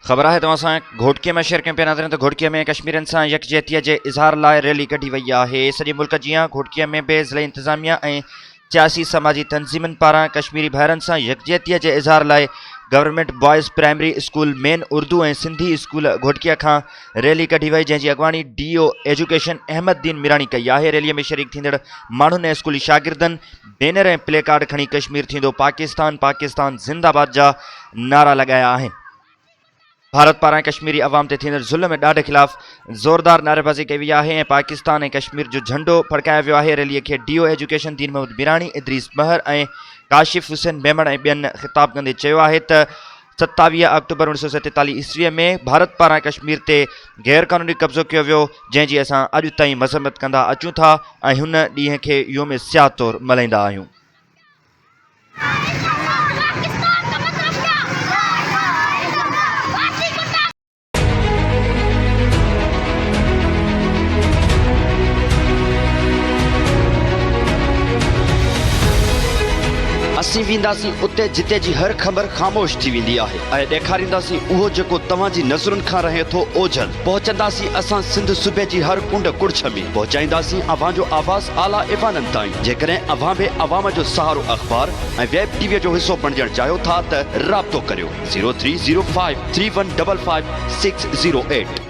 खबर है तव्हां घोटकीअ में शेयर कयूं पिया नज़र त घोटकीअ में कश्मीरियुनि सां यकजहतीअ जे इज़हार लाइ रैली कढी वई आहे। सॼे मुल्क जीअं घोटकीअ में बि ज़िले इंतज़ामिया ऐं सियासी समाजी तंज़ीमुनि पारां कश्मीरी भाइरनि सां यकजहतीअ जे इज़हार लाइ government boys primary school main Urdu ऐं सिंधी स्कूल घोटकीअ खां रैली कढी वई, जंहिंजी अॻवानी DO एजुकेशन अहमददीन मीरानी कई आहे। रैलीअ में शरीक थींदड़ माण्हुनि ऐं स्कूली शागिर्दनि बैनर ऐं प्ले कार्ड खणी कश्मीर थींदो पाकिस्तान पाकिस्तान ज़िंदाबाद जा नारा लगाया आहिनि। भारत पारां कश्मीरी अवाम ते थींदड़ ज़ुल्म ऐं ॾाढे ख़िलाफ़ ज़ोरदार नारेबाज़ी कई वई आहे ऐं पाकिस्तान ऐं कश्मीर जो झंडो फड़कायो वियो आहे। रैलीअ खे DO एजुकेशन दीन महमूद मीरानी, इदरीस महर ऐं काशिफ हुसैन मेमण ऐं ॿियनि ख़िताब कंदे चयो आहे त 27 अक्टूबर 1947 ईस्वीअ में भारत पारां कश्मीर ते गैर क़ानूनी कब्ज़ो कयो वियो, जंहिंजी असां अॼु ताईं मज़म्मत कंदा अचूं था ऐं हुन ॾींहं खे योम सियाह तौरु मल्हाईंदा आहियूं। असीं वेंदासीं उते जिते जी हर ख़बर ख़ामोश थी वेंदी आहे ऐं ॾेखारींदासीं उहो जेको तव्हांजी नज़रुनि खां रहे थो ओझल। पहुचंदासीं असां सिंध सूबे जी हर कुंड कुड़छ में, पहुचाईंदासीं अवां जो आवाज़ आला ऐवाननि ताईं। जेकॾहिं अवां बि अवाम जो सहारो अख़बार ऐं वेब टीवीअ जो हिसो बणजणु चाहियो था त राब्तो करियो 0305 3155 608।